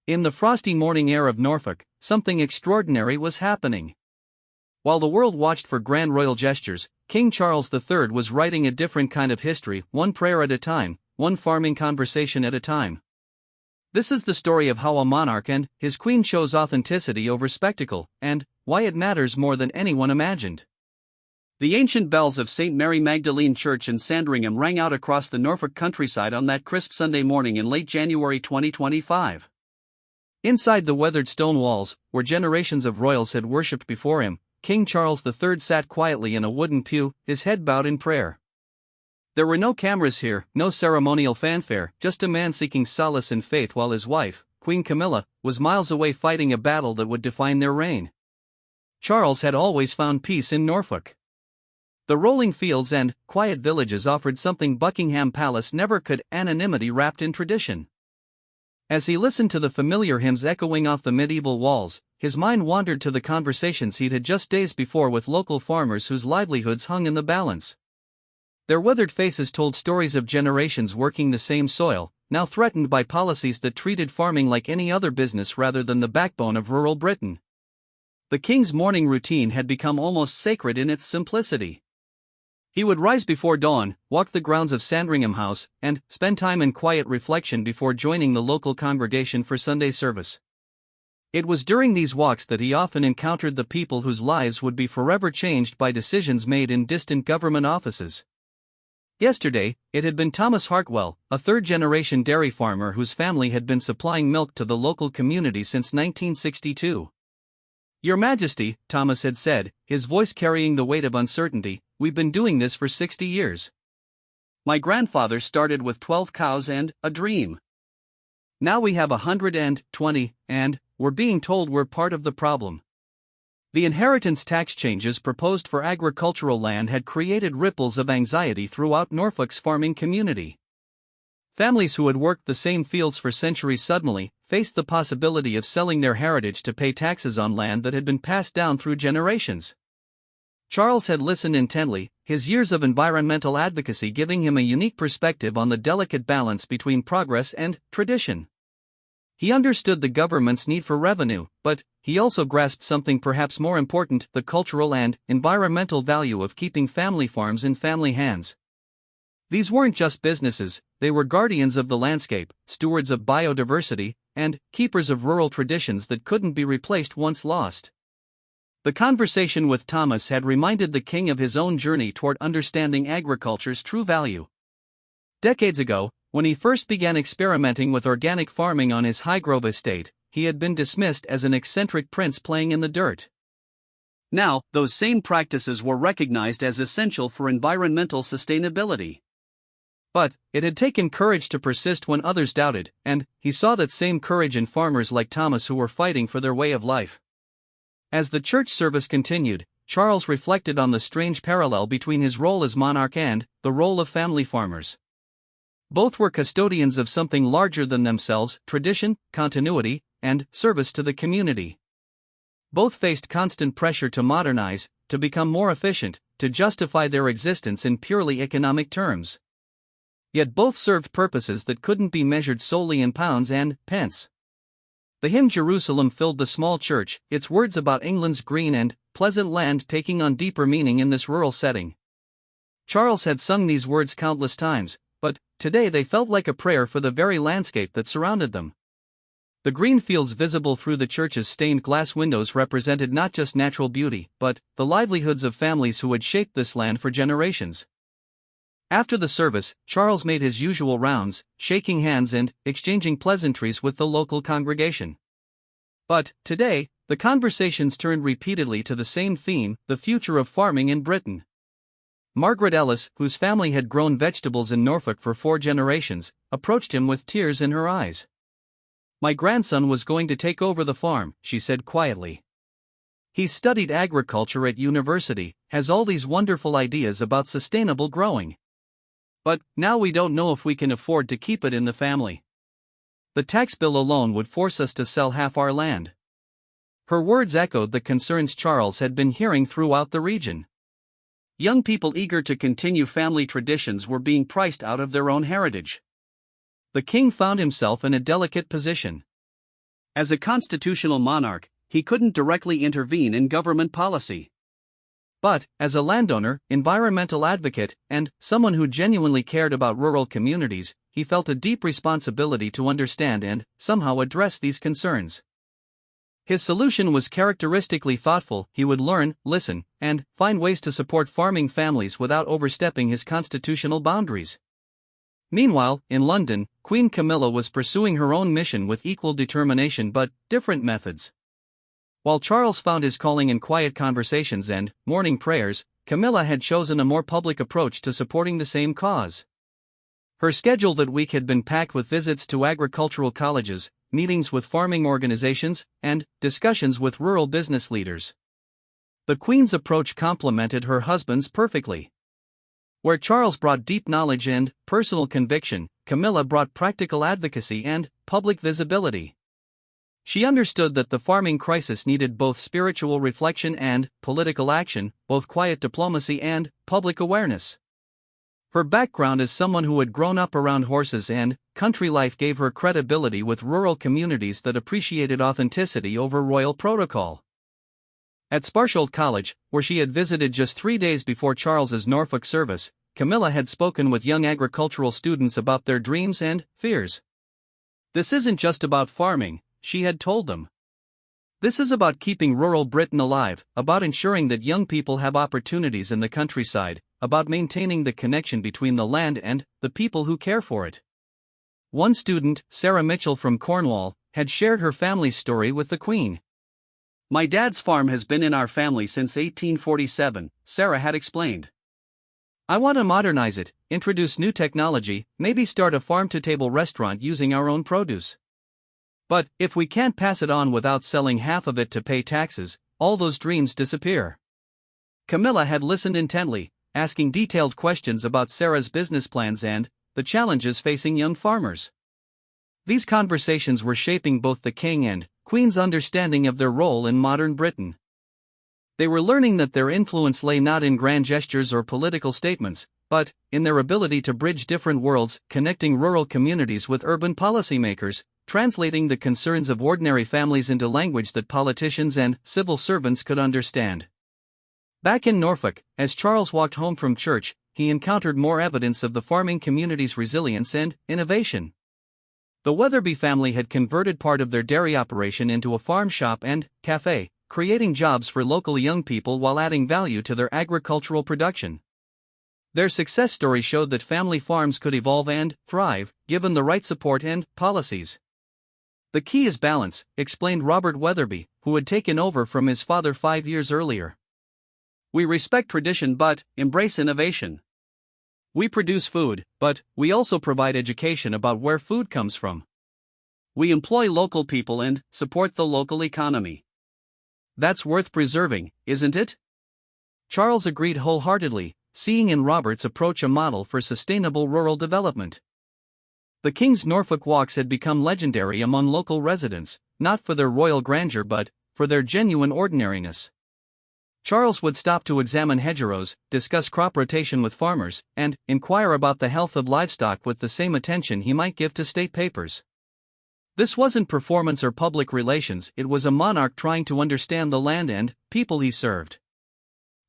In the frosty morning air of Norfolk, something extraordinary was happening. While the world watched for grand royal gestures, King Charles III was writing a different kind of history, one prayer at a time, one farming conversation at a time. This is the story of how a monarch and his queen chose authenticity over spectacle, and why it matters more than anyone imagined. The ancient bells of St. Mary Magdalene Church in Sandringham rang out across the Norfolk countryside on that crisp Sunday morning in late January 2025. Inside the weathered stone walls, where generations of royals had worshipped before him, King Charles III sat quietly in a wooden pew, his head bowed in prayer. There were no cameras here, no ceremonial fanfare, just a man seeking solace in faith while his wife, Queen Camilla, was miles away fighting a battle that would define their reign. Charles had always found peace in Norfolk. The rolling fields and quiet villages offered something Buckingham Palace never could: anonymity wrapped in tradition. As he listened to the familiar hymns echoing off the medieval walls, his mind wandered to the conversations he'd had just days before with local farmers whose livelihoods hung in the balance. Their weathered faces told stories of generations working the same soil, now threatened by policies that treated farming like any other business rather than the backbone of rural Britain. The king's morning routine had become almost sacred in its simplicity. He would rise before dawn, walk the grounds of Sandringham House, and spend time in quiet reflection before joining the local congregation for Sunday service. It was during these walks that he often encountered the people whose lives would be forever changed by decisions made in distant government offices. Yesterday, it had been Thomas Hartwell, a third-generation dairy farmer whose family had been supplying milk to the local community since 1962. "Your Majesty," Thomas had said, his voice carrying the weight of uncertainty, "we've been doing this for 60 years. My grandfather started with 12 cows and a dream. Now we have 120, and we're being told we're part of the problem." The inheritance tax changes proposed for agricultural land had created ripples of anxiety throughout Norfolk's farming community. Families who had worked the same fields for centuries suddenly faced the possibility of selling their heritage to pay taxes on land that had been passed down through generations. Charles had listened intently, his years of environmental advocacy giving him a unique perspective on the delicate balance between progress and tradition. He understood the government's need for revenue, but he also grasped something perhaps more important: the cultural and environmental value of keeping family farms in family hands. These weren't just businesses, they were guardians of the landscape, stewards of biodiversity, and keepers of rural traditions that couldn't be replaced once lost. The conversation with Thomas had reminded the king of his own journey toward understanding agriculture's true value. Decades ago, when he first began experimenting with organic farming on his Highgrove estate, he had been dismissed as an eccentric prince playing in the dirt. Now, those same practices were recognized as essential for environmental sustainability. But it had taken courage to persist when others doubted, and he saw that same courage in farmers like Thomas who were fighting for their way of life. As the church service continued, Charles reflected on the strange parallel between his role as monarch and the role of family farmers. Both were custodians of something larger than themselves: tradition, continuity, and service to the community. Both faced constant pressure to modernize, to become more efficient, to justify their existence in purely economic terms. Yet both served purposes that couldn't be measured solely in pounds and pence. The hymn "Jerusalem" filled the small church, its words about England's green and pleasant land taking on deeper meaning in this rural setting. Charles had sung these words countless times, but today they felt like a prayer for the very landscape that surrounded them. The green fields visible through the church's stained glass windows represented not just natural beauty, but the livelihoods of families who had shaped this land for generations. After the service, Charles made his usual rounds, shaking hands and exchanging pleasantries with the local congregation. But today, the conversations turned repeatedly to the same theme: the future of farming in Britain. Margaret Ellis, whose family had grown vegetables in Norfolk for 4 generations, approached him with tears in her eyes. "My grandson was going to take over the farm," she said quietly. "He's studied agriculture at university, has all these wonderful ideas about sustainable growing. But now we don't know if we can afford to keep it in the family. The tax bill alone would force us to sell half our land." Her words echoed the concerns Charles had been hearing throughout the region. Young people eager to continue family traditions were being priced out of their own heritage. The king found himself in a delicate position. As a constitutional monarch, he couldn't directly intervene in government policy. But, as a landowner, environmental advocate, and someone who genuinely cared about rural communities, he felt a deep responsibility to understand and, somehow, address these concerns. His solution was characteristically thoughtful. He would learn, listen, and find ways to support farming families without overstepping his constitutional boundaries. Meanwhile, in London, Queen Camilla was pursuing her own mission with equal determination but different methods. While Charles found his calling in quiet conversations and morning prayers, Camilla had chosen a more public approach to supporting the same cause. Her schedule that week had been packed with visits to agricultural colleges, meetings with farming organizations, and discussions with rural business leaders. The Queen's approach complemented her husband's perfectly. Where Charles brought deep knowledge and personal conviction, Camilla brought practical advocacy and public visibility. She understood that the farming crisis needed both spiritual reflection and political action, both quiet diplomacy and public awareness. Her background as someone who had grown up around horses and country life gave her credibility with rural communities that appreciated authenticity over royal protocol. At Sparsholt College, where she had visited just 3 days before Charles's Norfolk service, Camilla had spoken with young agricultural students about their dreams and fears. "This isn't just about farming," she had told them. "This is about keeping rural Britain alive, about ensuring that young people have opportunities in the countryside, about maintaining the connection between the land and the people who care for it." One student, Sarah Mitchell from Cornwall, had shared her family's story with the Queen. "My dad's farm has been in our family since 1847, Sarah had explained. "I want to modernize it, introduce new technology, maybe start a farm-to-table restaurant using our own produce. But if we can't pass it on without selling half of it to pay taxes, all those dreams disappear." Camilla had listened intently, asking detailed questions about Sarah's business plans and the challenges facing young farmers. These conversations were shaping both the King and Queen's understanding of their role in modern Britain. They were learning that their influence lay not in grand gestures or political statements, but in their ability to bridge different worlds, connecting rural communities with urban policymakers, translating the concerns of ordinary families into language that politicians and civil servants could understand. Back in Norfolk, as Charles walked home from church, he encountered more evidence of the farming community's resilience and innovation. The Weatherby family had converted part of their dairy operation into a farm shop and cafe, creating jobs for local young people while adding value to their agricultural production. Their success story showed that family farms could evolve and thrive, given the right support and policies. "The key is balance," explained Robert Weatherby, who had taken over from his father 5 years earlier. "We respect tradition but embrace innovation. We produce food, but we also provide education about where food comes from. We employ local people and support the local economy. That's worth preserving, isn't it?" Charles agreed wholeheartedly, seeing in Robert's approach a model for sustainable rural development. The King's Norfolk walks had become legendary among local residents, not for their royal grandeur but for their genuine ordinariness. Charles would stop to examine hedgerows, discuss crop rotation with farmers, and inquire about the health of livestock with the same attention he might give to state papers. This wasn't performance or public relations, it was a monarch trying to understand the land and people he served.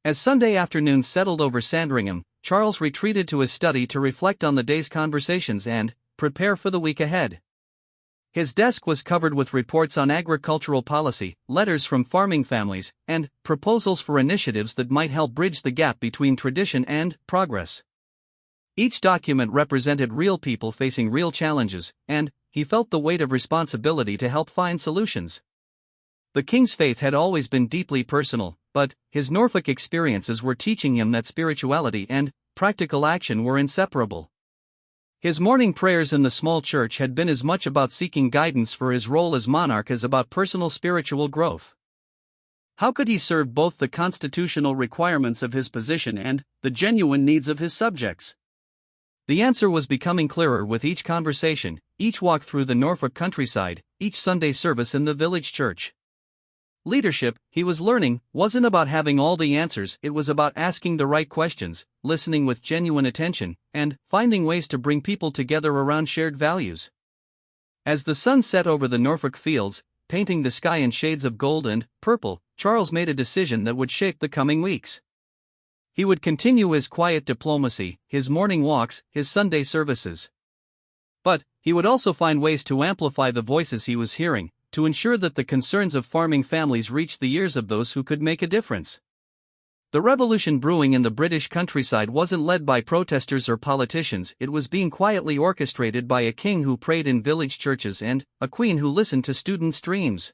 As Sunday afternoon settled over Sandringham, Charles retreated to his study to reflect on the day's conversations and prepare for the week ahead. His desk was covered with reports on agricultural policy, letters from farming families, and proposals for initiatives that might help bridge the gap between tradition and progress. Each document represented real people facing real challenges, and he felt the weight of responsibility to help find solutions. The King's faith had always been deeply personal, but his Norfolk experiences were teaching him that spirituality and practical action were inseparable. His morning prayers in the small church had been as much about seeking guidance for his role as monarch as about personal spiritual growth. How could he serve both the constitutional requirements of his position and the genuine needs of his subjects? The answer was becoming clearer with each conversation, each walk through the Norfolk countryside, each Sunday service in the village church. Leadership, he was learning, wasn't about having all the answers, it was about asking the right questions, listening with genuine attention, and finding ways to bring people together around shared values. As the sun set over the Norfolk fields, painting the sky in shades of gold and purple, Charles made a decision that would shape the coming weeks. He would continue his quiet diplomacy, his morning walks, his Sunday services. But he would also find ways to amplify the voices he was hearing, to ensure that the concerns of farming families reached the ears of those who could make a difference. The revolution brewing in the British countryside wasn't led by protesters or politicians, it was being quietly orchestrated by a king who prayed in village churches and a queen who listened to students' dreams.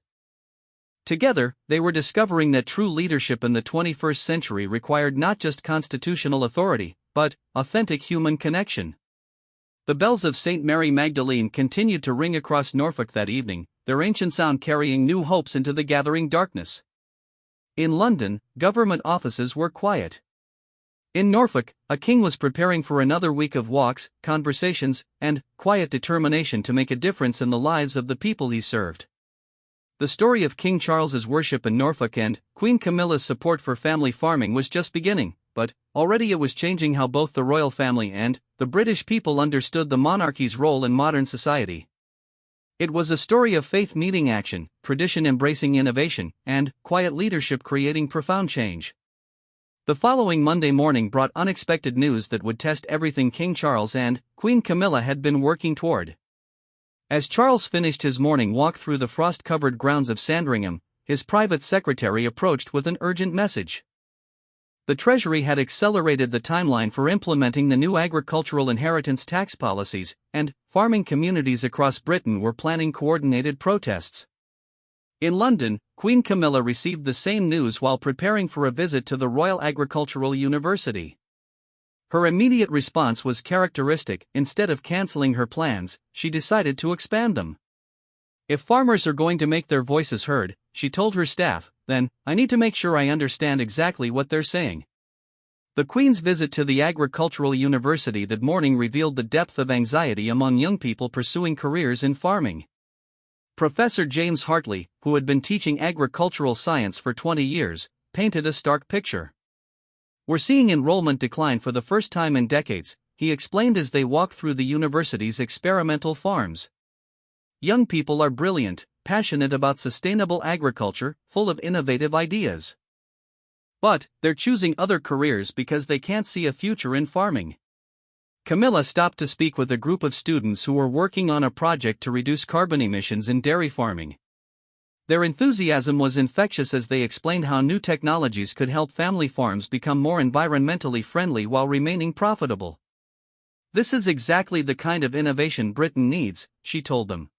Together, they were discovering that true leadership in the 21st century required not just constitutional authority, but authentic human connection. The bells of St. Mary Magdalene continued to ring across Norfolk that evening, their ancient sound carrying new hopes into the gathering darkness. In London, government offices were quiet. In Norfolk, a king was preparing for another week of walks, conversations, and quiet determination to make a difference in the lives of the people he served. The story of King Charles's worship in Norfolk and Queen Camilla's support for family farming was just beginning, but already it was changing how both the royal family and the British people understood the monarchy's role in modern society. It was a story of faith meeting action, tradition embracing innovation, and quiet leadership creating profound change. The following Monday morning brought unexpected news that would test everything King Charles and Queen Camilla had been working toward. As Charles finished his morning walk through the frost-covered grounds of Sandringham, his private secretary approached with an urgent message. The Treasury had accelerated the timeline for implementing the new agricultural inheritance tax policies, and farming communities across Britain were planning coordinated protests. In London, Queen Camilla received the same news while preparing for a visit to the Royal Agricultural University. Her immediate response was characteristic. Instead of cancelling her plans, she decided to expand them. If farmers are going to make their voices heard, she told her staff, then I need to make sure I understand exactly what they're saying. The Queen's visit to the Agricultural University that morning revealed the depth of anxiety among young people pursuing careers in farming. Professor James Hartley, who had been teaching agricultural science for 20 years, painted a stark picture. "We're seeing enrollment decline for the first time in decades," he explained as they walked through the university's experimental farms. "Young people are brilliant, passionate about sustainable agriculture, full of innovative ideas. But they're choosing other careers because they can't see a future in farming." Camilla stopped to speak with a group of students who were working on a project to reduce carbon emissions in dairy farming. Their enthusiasm was infectious as they explained how new technologies could help family farms become more environmentally friendly while remaining profitable. "This is exactly the kind of innovation Britain needs," she told them.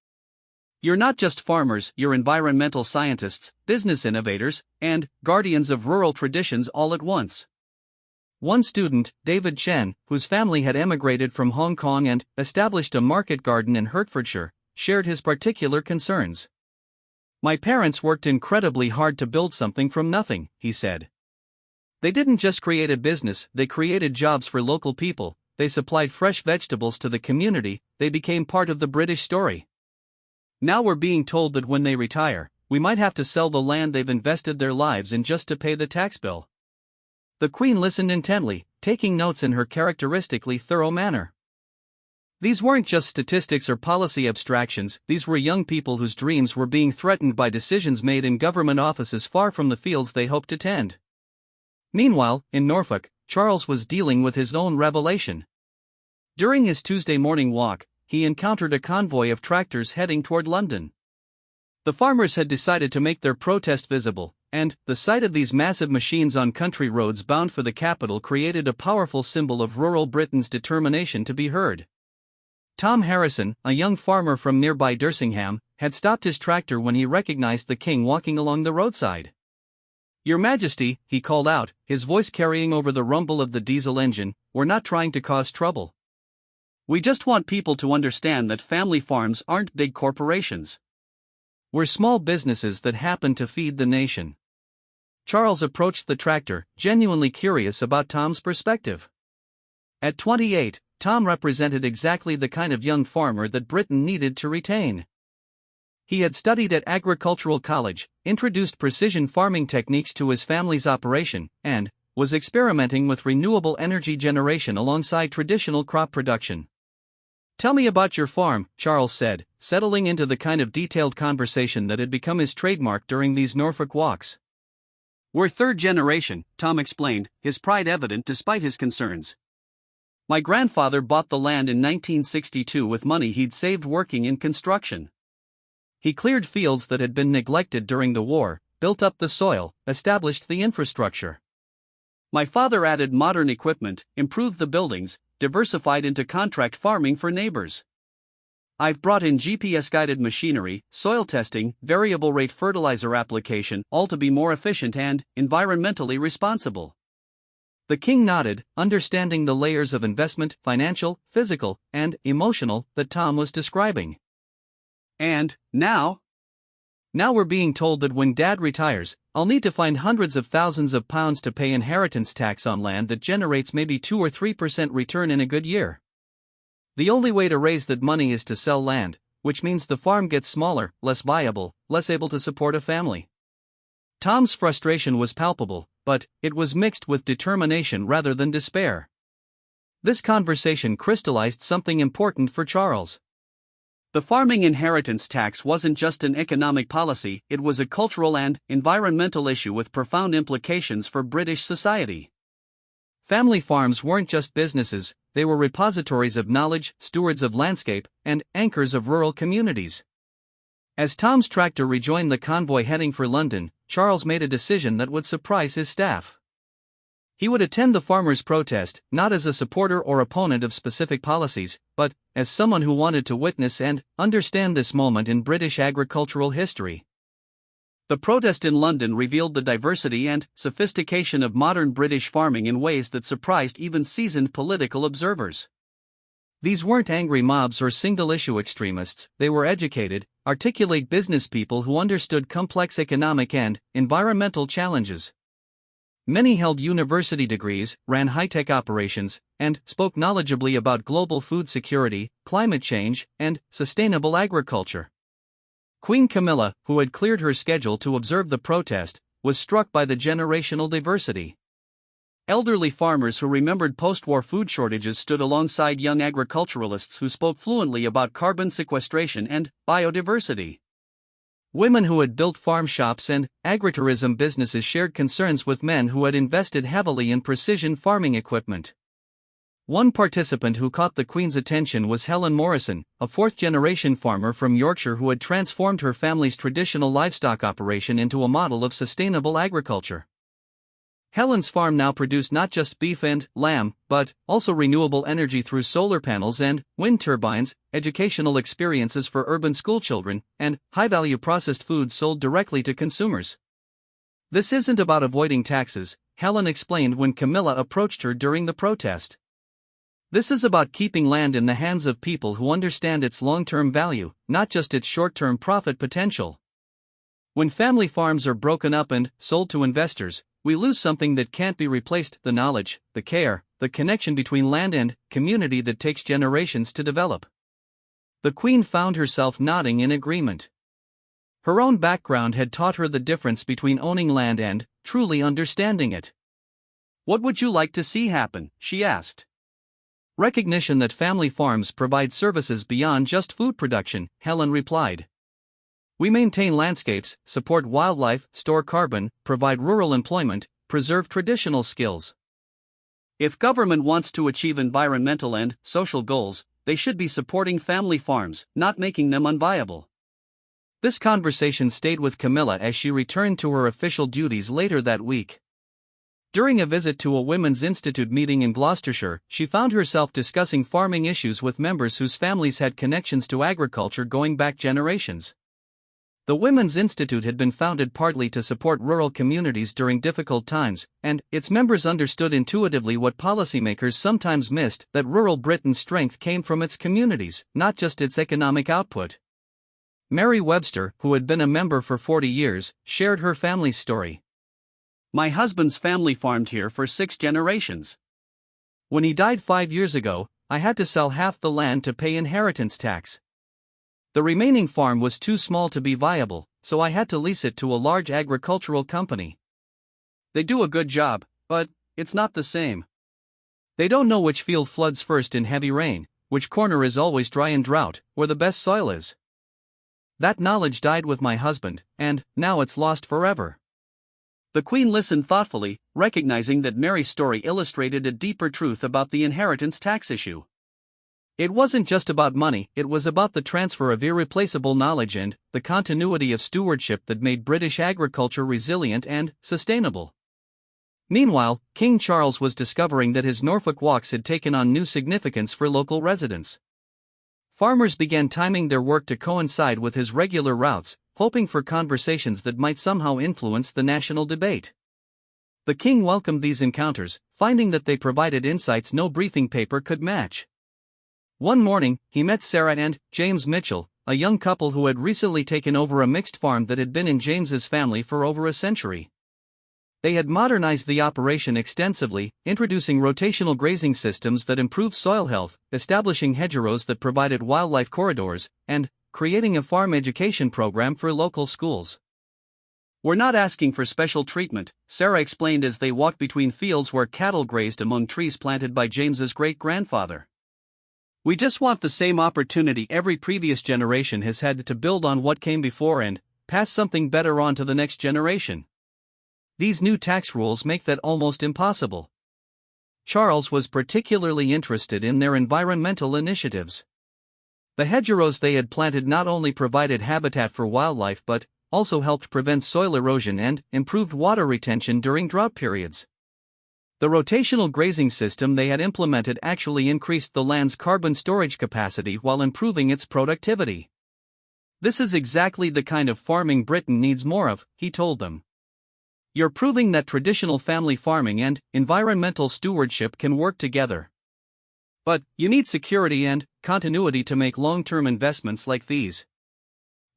"You're not just farmers, you're environmental scientists, business innovators, and guardians of rural traditions all at once." One student, David Chen, whose family had emigrated from Hong Kong and established a market garden in Hertfordshire, shared his particular concerns. "My parents worked incredibly hard to build something from nothing," he said. "They didn't just create a business, they created jobs for local people, they supplied fresh vegetables to the community, they became part of the British story. Now we're being told that when they retire, we might have to sell the land they've invested their lives in just to pay the tax bill." The Queen listened intently, taking notes in her characteristically thorough manner. These weren't just statistics or policy abstractions, these were young people whose dreams were being threatened by decisions made in government offices far from the fields they hoped to tend. Meanwhile, in Norfolk, Charles was dealing with his own revelation. During his Tuesday morning walk, he encountered a convoy of tractors heading toward London. The farmers had decided to make their protest visible, and the sight of these massive machines on country roads bound for the capital created a powerful symbol of rural Britain's determination to be heard. Tom Harrison, a young farmer from nearby Dersingham, had stopped his tractor when he recognized the king walking along the roadside. "Your Majesty," he called out, his voice carrying over the rumble of the diesel engine, "we're not trying to cause trouble. We just want people to understand that family farms aren't big corporations. We're small businesses that happen to feed the nation." Charles approached the tractor, genuinely curious about Tom's perspective. At 28, Tom represented exactly the kind of young farmer that Britain needed to retain. He had studied at agricultural college, introduced precision farming techniques to his family's operation, and was experimenting with renewable energy generation alongside traditional crop production. Tell me about your farm, Charles said, settling into the kind of detailed conversation that had become his trademark during these Norfolk walks. We're third generation, Tom explained, his pride evident despite his concerns. My grandfather bought the land in 1962 with money he'd saved working in construction. He cleared fields that had been neglected during the war, built up the soil, established the infrastructure. My father added modern equipment, improved the buildings, diversified into contract farming for neighbors. I've brought in GPS-guided machinery, soil testing, variable rate fertilizer application, all to be more efficient and environmentally responsible. The king nodded, understanding the layers of investment, financial, physical, and emotional, that Tom was describing. And now? Now we're being told that when Dad retires, I'll need to find hundreds of thousands of pounds to pay inheritance tax on land that generates maybe 2 or 3% return in a good year. The only way to raise that money is to sell land, which means the farm gets smaller, less viable, less able to support a family. Tom's frustration was palpable, but it was mixed with determination rather than despair. This conversation crystallized something important for Charles. The farming inheritance tax wasn't just an economic policy, it was a cultural and environmental issue with profound implications for British society. Family farms weren't just businesses, they were repositories of knowledge, stewards of landscape, and anchors of rural communities. As Tom's tractor rejoined the convoy heading for London, Charles made a decision that would surprise his staff. He would attend the farmers' protest, not as a supporter or opponent of specific policies, but as someone who wanted to witness and understand this moment in British agricultural history. The protest in London revealed the diversity and sophistication of modern British farming in ways that surprised even seasoned political observers. These weren't angry mobs or single-issue extremists, they were educated, articulate business people who understood complex economic and environmental challenges. Many held university degrees, ran high-tech operations, and spoke knowledgeably about global food security, climate change, and sustainable agriculture. Queen Camilla, who had cleared her schedule to observe the protest, was struck by the generational diversity. Elderly farmers who remembered post-war food shortages stood alongside young agriculturalists who spoke fluently about carbon sequestration and biodiversity. Women who had built farm shops and agritourism businesses shared concerns with men who had invested heavily in precision farming equipment. One participant who caught the Queen's attention was Helen Morrison, a fourth-generation farmer from Yorkshire who had transformed her family's traditional livestock operation into a model of sustainable agriculture. Helen's farm now produced not just beef and lamb, but also renewable energy through solar panels and wind turbines, educational experiences for urban schoolchildren, and high-value processed foods sold directly to consumers. This isn't about avoiding taxes, Helen explained when Camilla approached her during the protest. This is about keeping land in the hands of people who understand its long-term value, not just its short-term profit potential. When family farms are broken up and sold to investors, we lose something that can't be replaced: the knowledge, the care, the connection between land and community that takes generations to develop. The Queen found herself nodding in agreement. Her own background had taught her the difference between owning land and truly understanding it. "What would you like to see happen?" she asked. "Recognition that family farms provide services beyond just food production," Helen replied. "We maintain landscapes, support wildlife, store carbon, provide rural employment, preserve traditional skills. If government wants to achieve environmental and social goals, they should be supporting family farms, not making them unviable." This conversation stayed with Camilla as she returned to her official duties later that week. During a visit to a Women's Institute meeting in Gloucestershire, she found herself discussing farming issues with members whose families had connections to agriculture going back generations. The Women's Institute had been founded partly to support rural communities during difficult times, and its members understood intuitively what policymakers sometimes missed: that rural Britain's strength came from its communities, not just its economic output. Mary Webster, who had been a member for 40 years, shared her family's story. "My husband's family farmed here for 6 generations. When he died 5 years ago, I had to sell half the land to pay inheritance tax. The remaining farm was too small to be viable, so I had to lease it to a large agricultural company. They do a good job, but it's not the same. They don't know which field floods first in heavy rain, which corner is always dry in drought, where the best soil is. That knowledge died with my husband, and now it's lost forever. The Queen listened thoughtfully, recognizing that Mary's story illustrated a deeper truth about the inheritance tax issue. It wasn't just about money, it was about the transfer of irreplaceable knowledge and the continuity of stewardship that made British agriculture resilient and sustainable. Meanwhile, King Charles was discovering that his Norfolk walks had taken on new significance for local residents. Farmers began timing their work to coincide with his regular routes, hoping for conversations that might somehow influence the national debate. The king welcomed these encounters, finding that they provided insights no briefing paper could match. One morning, he met Sarah and James Mitchell, a young couple who had recently taken over a mixed farm that had been in James's family for over a century. They had modernized the operation extensively, introducing rotational grazing systems that improved soil health, establishing hedgerows that provided wildlife corridors, and creating a farm education program for local schools. "We're not asking for special treatment," Sarah explained as they walked between fields where cattle grazed among trees planted by James's great-grandfather. "We just want the same opportunity every previous generation has had to build on what came before and pass something better on to the next generation. These new tax rules make that almost impossible." Charles was particularly interested in their environmental initiatives. The hedgerows they had planted not only provided habitat for wildlife but also helped prevent soil erosion and improved water retention during drought periods. The rotational grazing system they had implemented actually increased the land's carbon storage capacity while improving its productivity. "This is exactly the kind of farming Britain needs more of," he told them. "You're proving that traditional family farming and environmental stewardship can work together. But you need security and continuity to make long-term investments like these."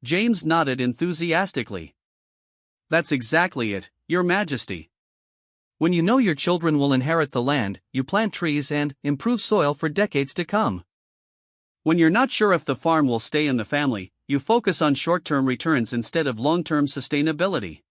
James nodded enthusiastically. "That's exactly it, Your Majesty. When you know your children will inherit the land, you plant trees and improve soil for decades to come. When you're not sure if the farm will stay in the family, you focus on short-term returns instead of long-term sustainability."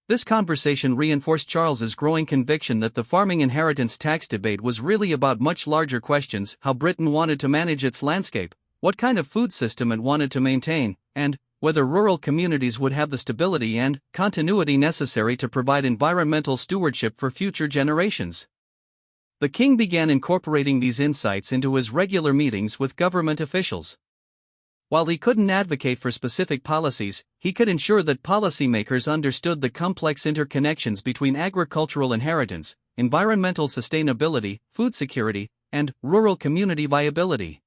This conversation reinforced Charles's growing conviction that the farming inheritance tax debate was really about much larger questions: how Britain wanted to manage its landscape, what kind of food system it wanted to maintain, and whether rural communities would have the stability and continuity necessary to provide environmental stewardship for future generations. The king began incorporating these insights into his regular meetings with government officials. While he couldn't advocate for specific policies, he could ensure that policymakers understood the complex interconnections between agricultural inheritance, environmental sustainability, food security, and rural community viability.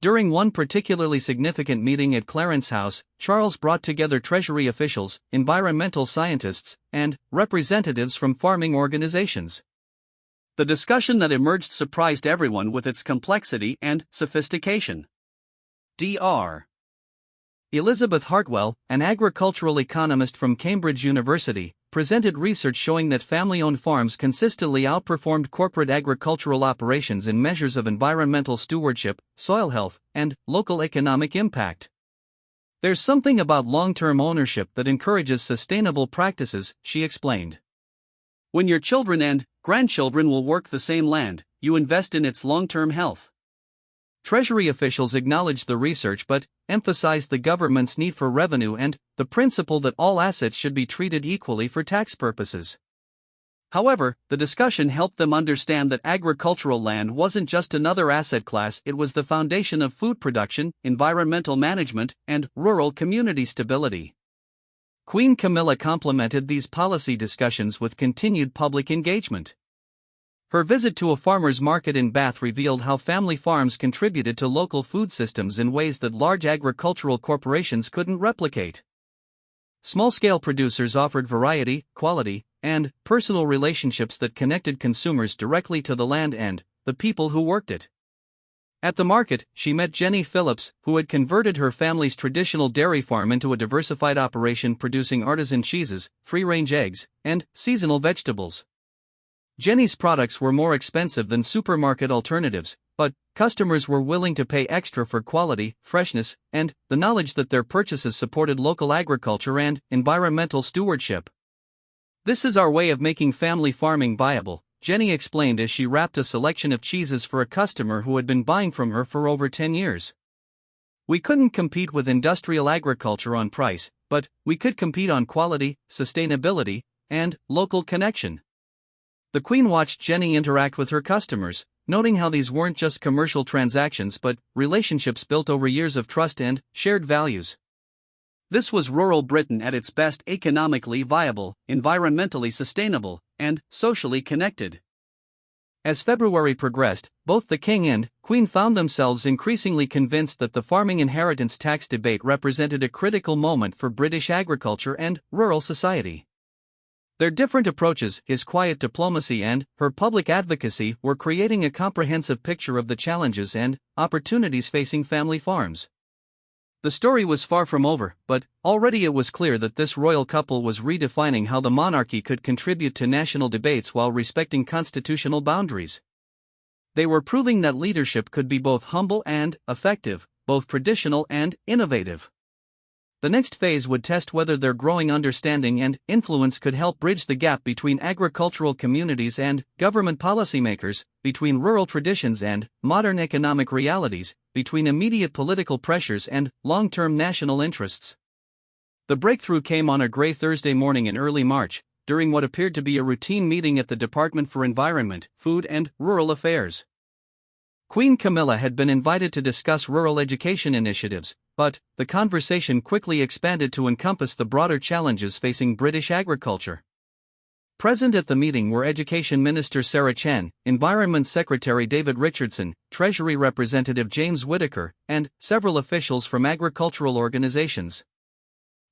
During one particularly significant meeting at Clarence House, Charles brought together Treasury officials, environmental scientists, and representatives from farming organizations. The discussion that emerged surprised everyone with its complexity and sophistication. Dr. Elizabeth Hartwell, an agricultural economist from Cambridge University, presented research showing that family-owned farms consistently outperformed corporate agricultural operations in measures of environmental stewardship, soil health, and local economic impact. "There's something about long-term ownership that encourages sustainable practices," she explained. "When your children and grandchildren will work the same land, you invest in its long-term health." Treasury officials acknowledged the research but emphasized the government's need for revenue and the principle that all assets should be treated equally for tax purposes. However, the discussion helped them understand that agricultural land wasn't just another asset class, it was the foundation of food production, environmental management, and rural community stability. Queen Camilla complemented these policy discussions with continued public engagement. Her visit to a farmer's market in Bath revealed how family farms contributed to local food systems in ways that large agricultural corporations couldn't replicate. Small-scale producers offered variety, quality, and personal relationships that connected consumers directly to the land and the people who worked it. At the market, she met Jenny Phillips, who had converted her family's traditional dairy farm into a diversified operation producing artisan cheeses, free-range eggs, and seasonal vegetables. Jenny's products were more expensive than supermarket alternatives, but customers were willing to pay extra for quality, freshness, and the knowledge that their purchases supported local agriculture and environmental stewardship. "This is our way of making family farming viable," Jenny explained as she wrapped a selection of cheeses for a customer who had been buying from her for over 10 years. We couldn't compete with industrial agriculture on price, but we could compete on quality, sustainability, and local connection. The Queen watched Jenny interact with her customers, noting how these weren't just commercial transactions but relationships built over years of trust and shared values. This was rural Britain at its best: economically viable, environmentally sustainable, and socially connected. As February progressed, both the King and Queen found themselves increasingly convinced that the farming inheritance tax debate represented a critical moment for British agriculture and rural society. Their different approaches, his quiet diplomacy and her public advocacy, were creating a comprehensive picture of the challenges and opportunities facing family farms. The story was far from over, but already it was clear that this royal couple was redefining how the monarchy could contribute to national debates while respecting constitutional boundaries. They were proving that leadership could be both humble and effective, both traditional and innovative. The next phase would test whether their growing understanding and influence could help bridge the gap between agricultural communities and government policymakers, between rural traditions and modern economic realities, between immediate political pressures and long-term national interests. The breakthrough came on a grey Thursday morning in early March, during what appeared to be a routine meeting at the Department for Environment, Food and Rural Affairs. Queen Camilla had been invited to discuss rural education initiatives, but the conversation quickly expanded to encompass the broader challenges facing British agriculture. Present at the meeting were Education Minister Sarah Chan, Environment Secretary David Richardson, Treasury Representative James Whittaker, and several officials from agricultural organizations.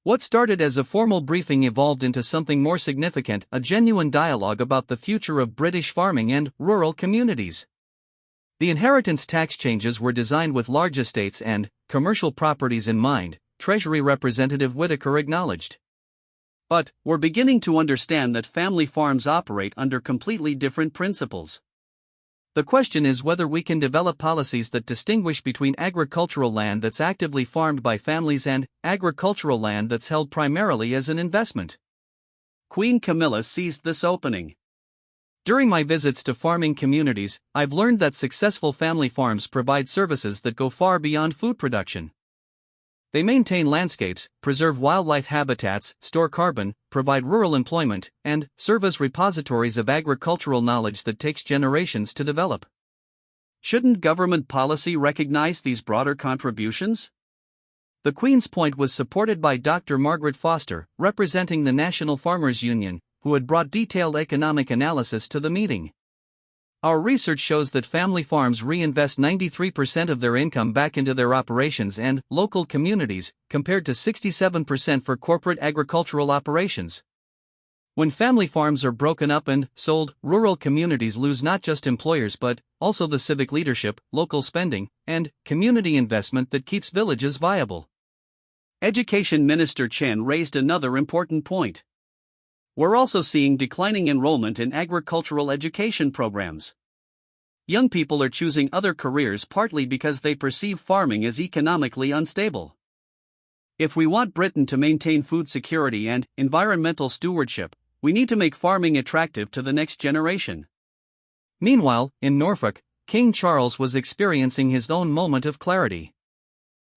What started as a formal briefing evolved into something more significant: a genuine dialogue about the future of British farming and rural communities. The inheritance tax changes were designed with large estates and commercial properties in mind, Treasury Representative Whittaker acknowledged. But we're beginning to understand that family farms operate under completely different principles. The question is whether we can develop policies that distinguish between agricultural land that's actively farmed by families and agricultural land that's held primarily as an investment. Queen Camilla seized this opening. During my visits to farming communities, I've learned that successful family farms provide services that go far beyond food production. They maintain landscapes, preserve wildlife habitats, store carbon, provide rural employment, and serve as repositories of agricultural knowledge that takes generations to develop. Shouldn't government policy recognize these broader contributions? The Queen's point was supported by Dr. Margaret Foster, representing the National Farmers Union, who had brought detailed economic analysis to the meeting. Our research shows that family farms reinvest 93% of their income back into their operations and local communities, compared to 67% for corporate agricultural operations. When family farms are broken up and sold, rural communities lose not just employers but also the civic leadership, local spending, and community investment that keeps villages viable. Education Minister Chen raised another important point. We're also seeing declining enrollment in agricultural education programs. Young people are choosing other careers partly because they perceive farming as economically unstable. If we want Britain to maintain food security and environmental stewardship, we need to make farming attractive to the next generation. Meanwhile, in Norfolk, King Charles was experiencing his own moment of clarity.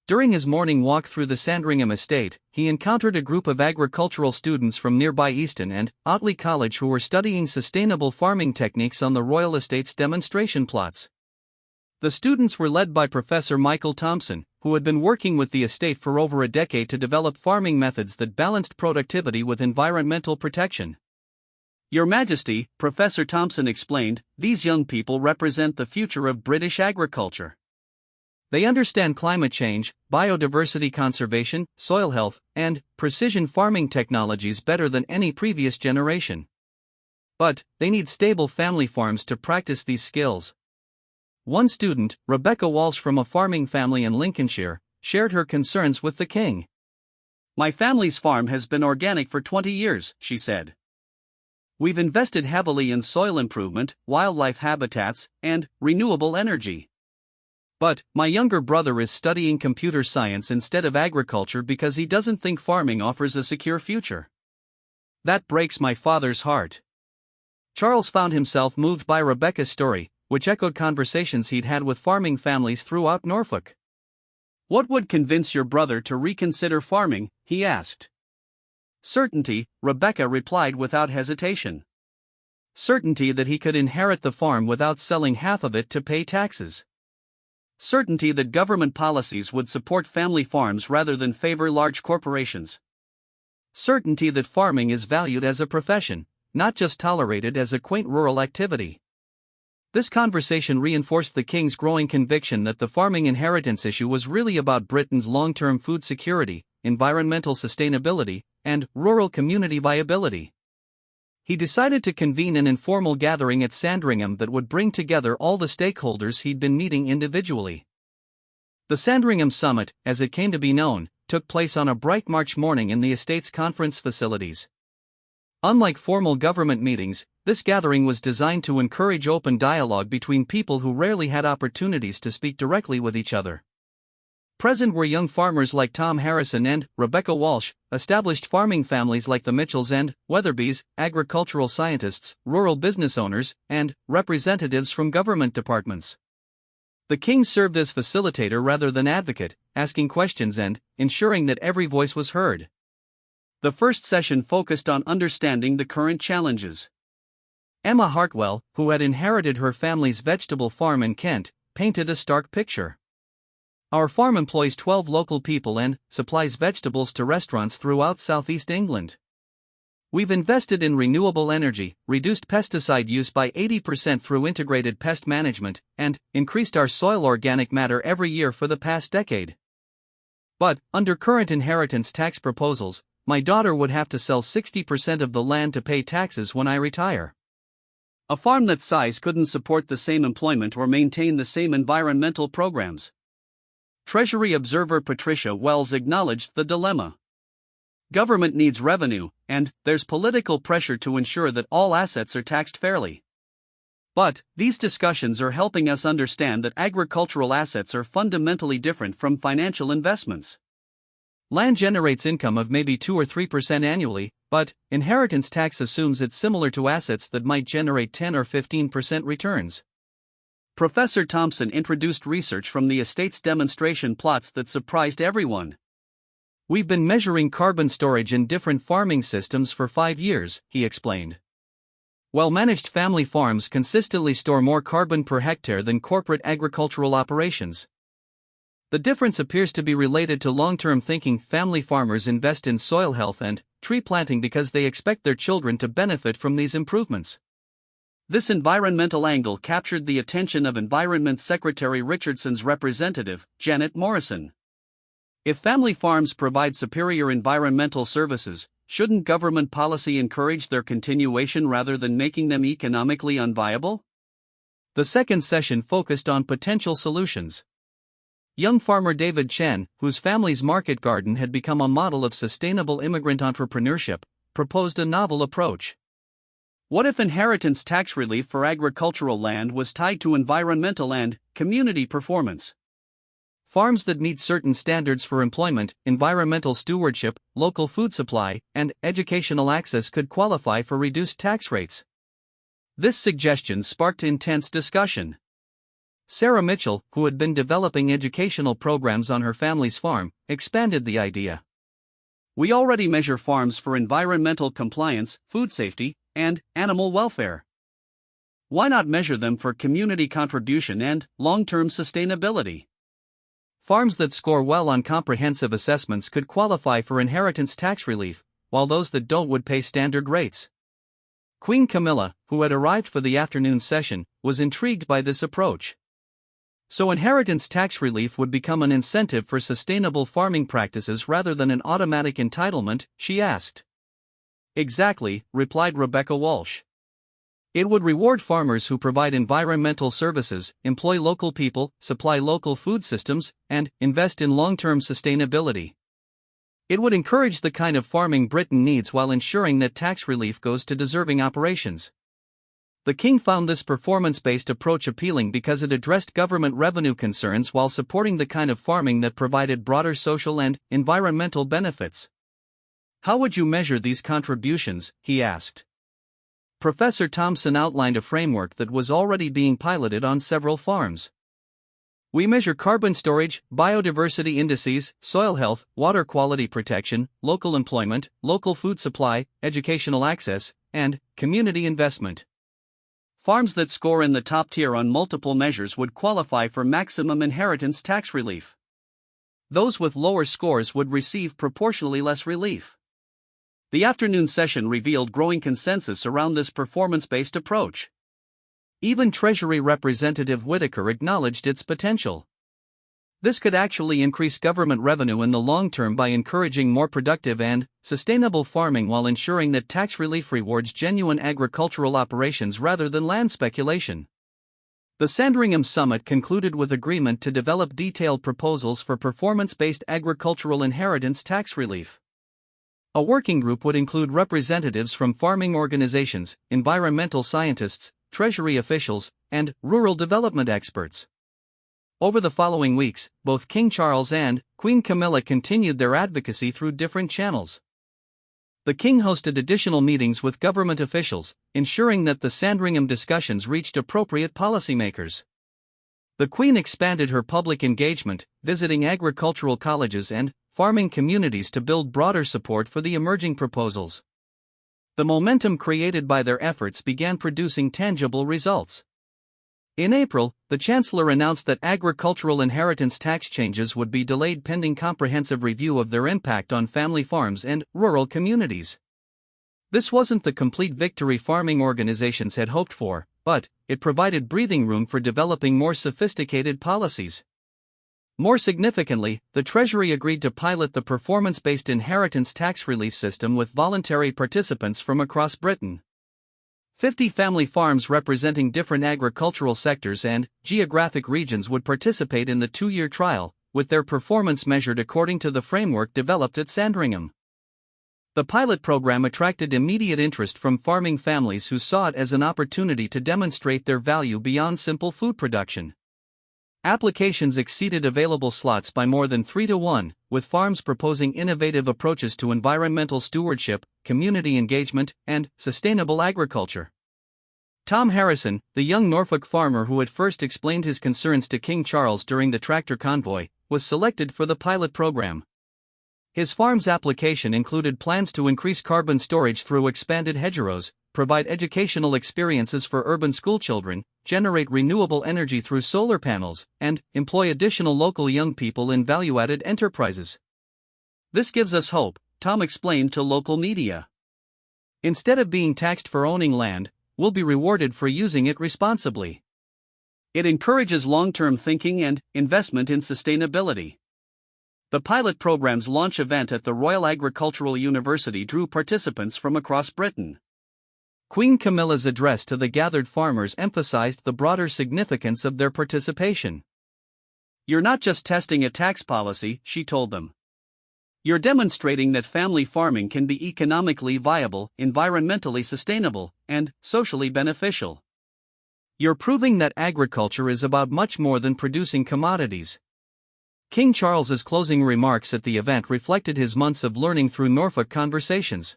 During his morning walk through the Sandringham estate, he encountered a group of agricultural students from nearby Easton and Otley College who were studying sustainable farming techniques on the Royal Estate's demonstration plots. The students were led by Professor Michael Thompson, who had been working with the estate for over a decade to develop farming methods that balanced productivity with environmental protection. Your Majesty, Professor Thompson explained, these young people represent the future of British agriculture. They understand climate change, biodiversity conservation, soil health, and precision farming technologies better than any previous generation. But they need stable family farms to practice these skills. One student, Rebecca Walsh from a farming family in Lincolnshire, shared her concerns with the King. My family's farm has been organic for 20 years, she said. We've invested heavily in soil improvement, wildlife habitats, and renewable energy. But my younger brother is studying computer science instead of agriculture because he doesn't think farming offers a secure future. That breaks my father's heart. Charles found himself moved by Rebecca's story, which echoed conversations he'd had with farming families throughout Norfolk. "What would convince your brother to reconsider farming?" he asked. "Certainty," Rebecca replied without hesitation. "Certainty that he could inherit the farm without selling half of it to pay taxes. Certainty that government policies would support family farms rather than favor large corporations. Certainty that farming is valued as a profession, not just tolerated as a quaint rural activity." This conversation reinforced the king's growing conviction that the farming inheritance issue was really about Britain's long-term food security, environmental sustainability, and rural community viability. He decided to convene an informal gathering at Sandringham that would bring together all the stakeholders he'd been meeting individually. The Sandringham Summit, as it came to be known, took place on a bright March morning in the estate's conference facilities. Unlike formal government meetings, this gathering was designed to encourage open dialogue between people who rarely had opportunities to speak directly with each other. Present were young farmers like Tom Harrison and Rebecca Walsh, established farming families like the Mitchells and Weatherbys, agricultural scientists, rural business owners, and representatives from government departments. The king served as facilitator rather than advocate, asking questions and ensuring that every voice was heard. The first session focused on understanding the current challenges. Emma Hartwell, who had inherited her family's vegetable farm in Kent, painted a stark picture. "Our farm employs 12 local people and supplies vegetables to restaurants throughout southeast England. We've invested in renewable energy, reduced pesticide use by 80% through integrated pest management, and increased our soil organic matter every year for the past decade. But, under current inheritance tax proposals, my daughter would have to sell 60% of the land to pay taxes when I retire." A farm that size couldn't support the same employment or maintain the same environmental programs. Treasury observer Patricia Wells acknowledged the dilemma. "Government needs revenue, and there's political pressure to ensure that all assets are taxed fairly. But these discussions are helping us understand that agricultural assets are fundamentally different from financial investments. Land generates income of maybe 2 or 3% annually, but inheritance tax assumes it's similar to assets that might generate 10 or 15% returns." Professor Thompson introduced research from the estate's demonstration plots that surprised everyone. "We've been measuring carbon storage in different farming systems for 5 years, he explained. Well-managed family farms consistently store more carbon per hectare than corporate agricultural operations. The difference appears to be related to long-term thinking. Family farmers invest in soil health and tree planting because they expect their children to benefit from these improvements." This environmental angle captured the attention of Environment Secretary Richardson's representative, Janet Morrison. "If family farms provide superior environmental services, shouldn't government policy encourage their continuation rather than making them economically unviable?" The second session focused on potential solutions. Young farmer David Chen, whose family's market garden had become a model of sustainable immigrant entrepreneurship, proposed a novel approach. What if inheritance tax relief for agricultural land was tied to environmental and community performance? Farms that meet certain standards for employment, environmental stewardship, local food supply, and educational access could qualify for reduced tax rates. This suggestion sparked intense discussion. Sarah Mitchell, who had been developing educational programs on her family's farm, expanded the idea. "We already measure farms for environmental compliance, food safety, and animal welfare. Why not measure them for community contribution and long-term sustainability?" Farms that score well on comprehensive assessments could qualify for inheritance tax relief, while those that don't would pay standard rates. Queen Camilla, who had arrived for the afternoon session, was intrigued by this approach. So inheritance tax relief would become an incentive for sustainable farming practices rather than an automatic entitlement, she asked. "Exactly," replied Rebecca Walsh. "It would reward farmers who provide environmental services, employ local people, supply local food systems, and invest in long-term sustainability. It would encourage the kind of farming Britain needs while ensuring that tax relief goes to deserving operations." The king found this performance-based approach appealing because it addressed government revenue concerns while supporting the kind of farming that provided broader social and environmental benefits. "How would you measure these contributions?" he asked. Professor Thompson outlined a framework that was already being piloted on several farms. We measure carbon storage, biodiversity indices, soil health, water quality protection, local employment, local food supply, educational access, and community investment. Farms that score in the top tier on multiple measures would qualify for maximum inheritance tax relief. Those with lower scores would receive proportionally less relief. The afternoon session revealed growing consensus around this performance-based approach. Even Treasury Representative Whitaker acknowledged its potential. This could actually increase government revenue in the long term by encouraging more productive and sustainable farming while ensuring that tax relief rewards genuine agricultural operations rather than land speculation. The Sandringham Summit concluded with agreement to develop detailed proposals for performance-based agricultural inheritance tax relief. A working group would include representatives from farming organizations, environmental scientists, Treasury officials, and rural development experts. Over the following weeks, both King Charles and Queen Camilla continued their advocacy through different channels. The King hosted additional meetings with government officials, ensuring that the Sandringham discussions reached appropriate policymakers. The Queen expanded her public engagement, visiting agricultural colleges and farming communities to build broader support for the emerging proposals. The momentum created by their efforts began producing tangible results. In April, the Chancellor announced that agricultural inheritance tax changes would be delayed pending comprehensive review of their impact on family farms and rural communities. This wasn't the complete victory farming organizations had hoped for, but it provided breathing room for developing more sophisticated policies. More significantly, the Treasury agreed to pilot the performance-based inheritance tax relief system with voluntary participants from across Britain. 50 family farms representing different agricultural sectors and geographic regions would participate in the 2-year trial, with their performance measured according to the framework developed at Sandringham. The pilot program attracted immediate interest from farming families who saw it as an opportunity to demonstrate their value beyond simple food production. Applications exceeded available slots by more than 3-to-1, with farms proposing innovative approaches to environmental stewardship, community engagement, and sustainable agriculture. Tom Harrison, the young Norfolk farmer who had first explained his concerns to King Charles during the tractor convoy, was selected for the pilot program. His farm's application included plans to increase carbon storage through expanded hedgerows, provide educational experiences for urban schoolchildren, generate renewable energy through solar panels, and employ additional local young people in value-added enterprises. This gives us hope, Tom explained to local media. Instead of being taxed for owning land, we'll be rewarded for using it responsibly. It encourages long-term thinking and investment in sustainability. The pilot program's launch event at the Royal Agricultural University drew participants from across Britain. Queen Camilla's address to the gathered farmers emphasized the broader significance of their participation. "You're not just testing a tax policy," she told them. "You're demonstrating that family farming can be economically viable, environmentally sustainable, and socially beneficial. You're proving that agriculture is about much more than producing commodities." King Charles's closing remarks at the event reflected his months of learning through Norfolk conversations.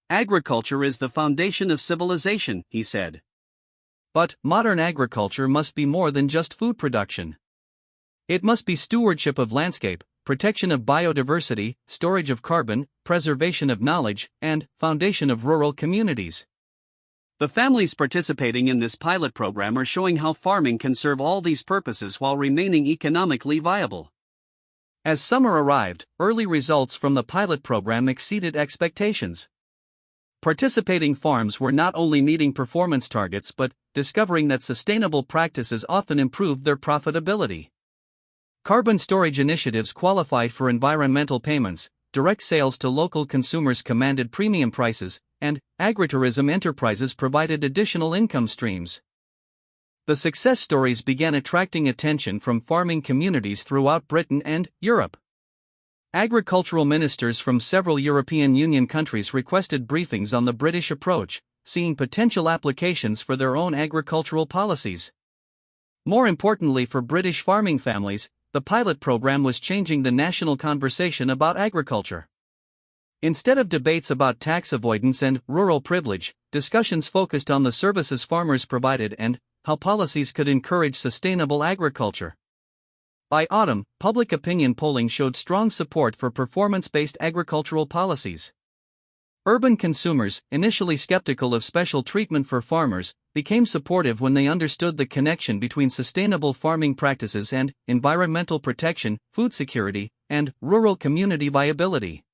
"Agriculture is the foundation of civilization," he said. "But modern agriculture must be more than just food production. It must be stewardship of landscape, protection of biodiversity, storage of carbon, preservation of knowledge, and foundation of rural communities." The families participating in this pilot program are showing how farming can serve all these purposes while remaining economically viable. As summer arrived, early results from the pilot program exceeded expectations. Participating farms were not only meeting performance targets but discovering that sustainable practices often improved their profitability. Carbon storage initiatives qualified for environmental payments, direct sales to local consumers commanded premium prices, and agritourism enterprises provided additional income streams. The success stories began attracting attention from farming communities throughout Britain and Europe. Agricultural ministers from several European Union countries requested briefings on the British approach, seeing potential applications for their own agricultural policies. More importantly for British farming families, the pilot program was changing the national conversation about agriculture. Instead of debates about tax avoidance and rural privilege, discussions focused on the services farmers provided and how policies could encourage sustainable agriculture. By autumn, public opinion polling showed strong support for performance-based agricultural policies. Urban consumers, initially skeptical of special treatment for farmers, became supportive when they understood the connection between sustainable farming practices and environmental protection, food security, and rural community viability.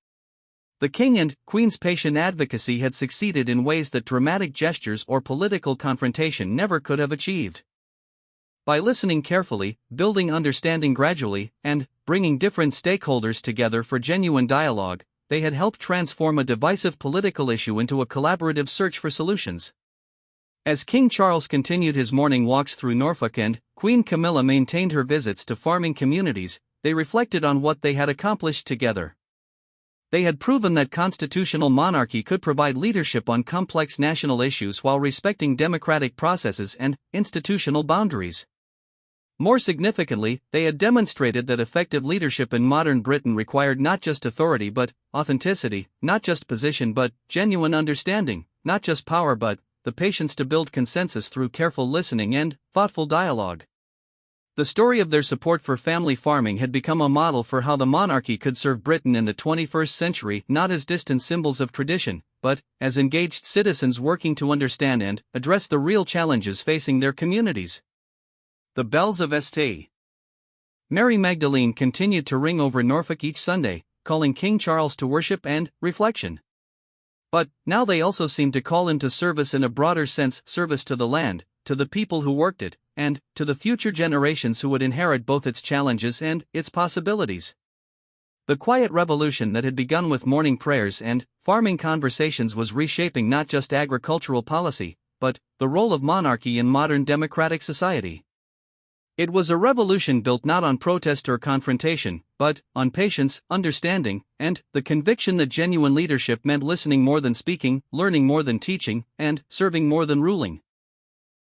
The King and Queen's patient advocacy had succeeded in ways that dramatic gestures or political confrontation never could have achieved. By listening carefully, building understanding gradually, and bringing different stakeholders together for genuine dialogue, they had helped transform a divisive political issue into a collaborative search for solutions. As King Charles continued his morning walks through Norfolk and Queen Camilla maintained her visits to farming communities, they reflected on what they had accomplished together. They had proven that constitutional monarchy could provide leadership on complex national issues while respecting democratic processes and institutional boundaries. More significantly, they had demonstrated that effective leadership in modern Britain required not just authority but authenticity, not just position but genuine understanding, not just power but the patience to build consensus through careful listening and thoughtful dialogue. The story of their support for family farming had become a model for how the monarchy could serve Britain in the 21st century, not as distant symbols of tradition, but as engaged citizens working to understand and address the real challenges facing their communities. The bells of St. Mary Magdalene continued to ring over Norfolk each Sunday, calling King Charles to worship and reflection. But now they also seemed to call him to service in a broader sense, service to the land, to the people who worked it, and to the future generations who would inherit both its challenges and its possibilities. The quiet revolution that had begun with morning prayers and farming conversations was reshaping not just agricultural policy, but the role of monarchy in modern democratic society. It was a revolution built not on protest or confrontation, but on patience, understanding, and the conviction that genuine leadership meant listening more than speaking, learning more than teaching, and serving more than ruling.